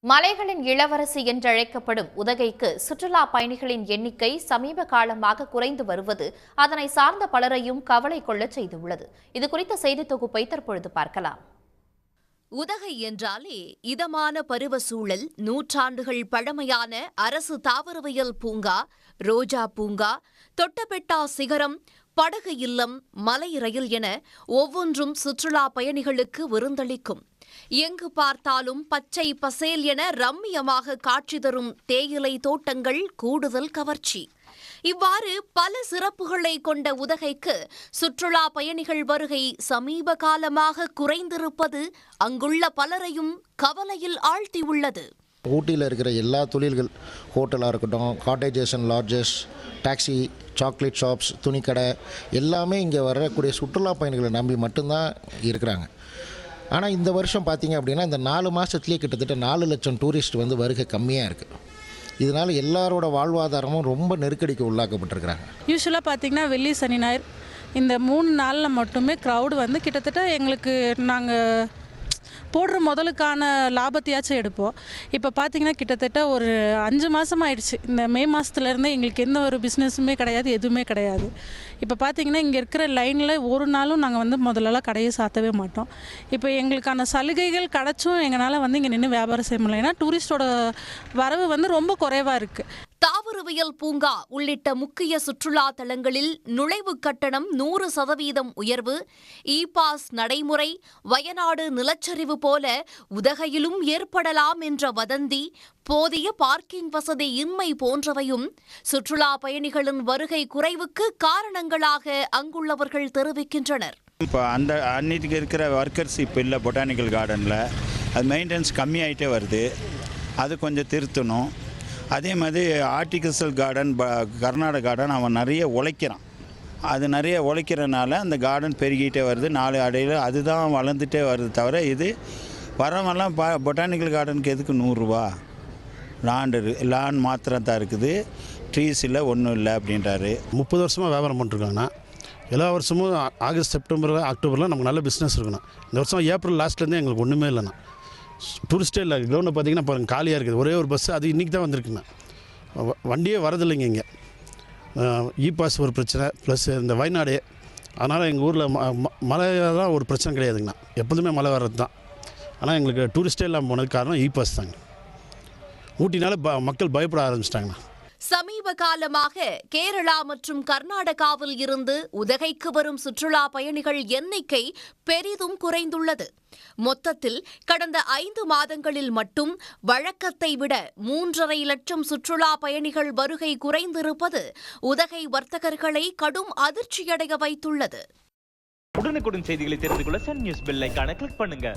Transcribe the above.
மலைகளின் இளவரசி என்றழைக்கப்படும் உதகைக்கு சுற்றுலா பயணிகளின் எண்ணிக்கை சமீப காலமாக குறைந்து வருவது அதனை சார்ந்த பலரையும் கவலை கொள்ளச் செய்துள்ளது. இதுகுறித்த செய்தி தொகுப்பை தற்பொழுது பார்க்கலாம். உதகை என்றாலே இதமான பருவ சூழல், நூற்றாண்டுகள் பழமையான அரசு தாவரவியல் பூங்கா, ரோஜா பூங்கா, தொட்டபெட்டா சிகரம், படகு இல்லம், மலை ரயில் என ஒவ்வொன்றும் சுற்றுலா பயணிகளுக்கு விருந்தளிக்கும். எங்கு பார்த்தாலும் பச்சை பசேல் என ரம்மியமாக காட்சி தரும் தேயிலை தோட்டங்கள் கூடுதல் கவர்ச்சி. இவ்வாறு பல சிறப்புகளை கொண்ட உதகைக்கு சுற்றுலா பயணிகள் வருகை சமீப காலமாக குறைந்திருப்பது அங்குள்ள பலரையும் கவலையில் ஆழ்த்தியுள்ளது. ஊட்டியில் இருக்கிற எல்லா தொழில்கள், ஹோட்டலாக இருக்கட்டும், cottages and lodges, taxi, chocolate shops, துணிக்கடை, எல்லாமே இங்கே வரக்கூடிய சுற்றுலா பயணிகளை நம்பி மட்டும்தான் இருக்கிறாங்க. ஆனால் இந்த வருஷம் பார்த்திங்க அப்படின்னா இந்த 4 மாதத்துலேயே கிட்டத்தட்ட 4 லட்சம் டூரிஸ்ட் வருகை கம்மியாக இருக்குது. இதனால் எல்லாரோட வாழ்வாதாரமும் ரொம்ப நெருக்கடிக்கு உள்ளாக்கப்பட்டிருக்கிறாங்க. யூஸ்வலாக பார்த்திங்கன்னா வெள்ளி, சனி, ஞாயிறு இந்த 3 நாளில் மட்டுமே க்ரௌடு கிட்டத்தட்ட எங்களுக்கு நாங்கள் போடுற முதலுக்கான லாபத்தையாச்சும் எடுப்போம். இப்போ பார்த்திங்கன்னா கிட்டத்தட்ட ஒரு 5 மாதம் ஆயிடுச்சு. இந்த மே மாதத்துலேருந்தே எங்களுக்கு எந்த ஒரு பிஸ்னஸுமே கிடையாது, எதுவுமே கிடையாது. இப்போ பார்த்திங்கன்னா இங்கே இருக்கிற லைனில் ஒரு நாளும் நாங்கள் முதல்லலாம் கடையை சாத்தவே மாட்டோம். இப்போ எங்களுக்கான சலுகைகள் கிடச்சும் எங்களால் இங்கே நின்று வியாபாரம் செய்ய முடியல. ஏன்னா டூரிஸ்டோட வரவு ரொம்ப குறைவாக இருக்குது. தாவரவியல் பூங்கா உள்ளிட்ட முக்கிய சுற்றுலா தலங்களில் நுழைவு கட்டணம் 100% உயர்வு, இ-பாஸ் நடைமுறை, வயநாடு நிலச்சரிவு போல உதகையிலும் ஏற்படலாம் என்ற வதந்தி, போதிய பார்க்கிங் வசதி இன்மை போன்றவையும் சுற்றுலா பயணிகளின் வருகை குறைவுக்கு காரணங்களாக அங்குள்ளவர்கள் தெரிவிக்கின்றனர். இப்போ அன்னைக்கு இருக்கிற ஒர்க்கர்ஸ் இப்போ இல்லை. பொட்டானிக்கல் கார்டனில் அது மெயின்டெனன்ஸ் கம்மியாயிட்டே வருது. அது கொஞ்சம் திருத்தணும். அதே மாதிரி ஆர்டிஃபிஷியல் கார்டன், கர்நாடக கார்டன் அவன் நிறைய உழைக்கிறான். அது நிறைய உழைக்கிறனால அந்த கார்டன் பெருகிட்டே வருது. 4 அடையில் அதுதான் வளர்ந்துட்டே வருது. தவிர இது வரவெல்லாம் பொட்டானிக்கல் கார்டனுக்கு எதுக்கு 100 ரூபா? லேண்ட் மாத்திரம் தான் இருக்குது, ட்ரீஸ் இல்லை, ஒன்றும் இல்லை அப்படின்றாரு. 30 வருஷமாக வியாபாரம் பண்ணிருக்காங்கன்னா எல்லா வருஷமும் ஆகஸ்ட், செப்டம்பர், அக்டோபரில் நமக்கு நல்ல பிஸ்னஸ் இருக்குண்ணா. இந்த வருஷம் ஏப்ரல் லாஸ்ட்லேருந்தே எங்களுக்கு ஒன்றுமே இல்லைண்ணா. டூரிஸ்ட்டே இல்லை. கிரௌண்டில் பார்த்தீங்கன்னா பாருங்கள் காலியாக இருக்குது. ஒரே ஒரு பஸ்ஸு, அது இன்றைக்கி தான் வந்திருக்குண்ணா. வண்டியே வரதில்லைங்க இங்கே. இ-பாஸ் ஒரு பிரச்சனை, ப்ளஸ் இந்த வயநாடு. அதனால் எங்கள் ஊரில் மழை தான் ஒரு பிரச்சனை கிடையாதுங்கண்ணா. எப்போதுமே மழை வர்றது தான். ஆனால் எங்களுக்கு டூரிஸ்ட்டே இல்லாமல் போனதுக்கு காரணம் இ-பாஸ் தாங்க. ஊட்டினால மக்கள் பயப்பட ஆரம்பிச்சிட்டாங்கண்ணா. சமீப காலமாக கேரளா மற்றும் கர்நாடகாவில் இருந்து உதகைக்கு வரும் சுற்றுலா பயணிகள் எண்ணிக்கை பெரிதும் குறைந்துள்ளது. மொத்தத்தில் கடந்த 5 மாதங்களில் மட்டும் வழக்கத்தை விட 3.5 லட்சம் சுற்றுலா பயணிகள் வருகை குறைந்திருப்பது உதகை வர்த்தகர்களை கடும் அதிர்ச்சியடைய வைத்துள்ளது. உடனுக்குடன் செய்திகளை தெரிந்து கொள்ள சன் நியூஸ் பெல் ஐகானை கிளிக் பண்ணுங்க.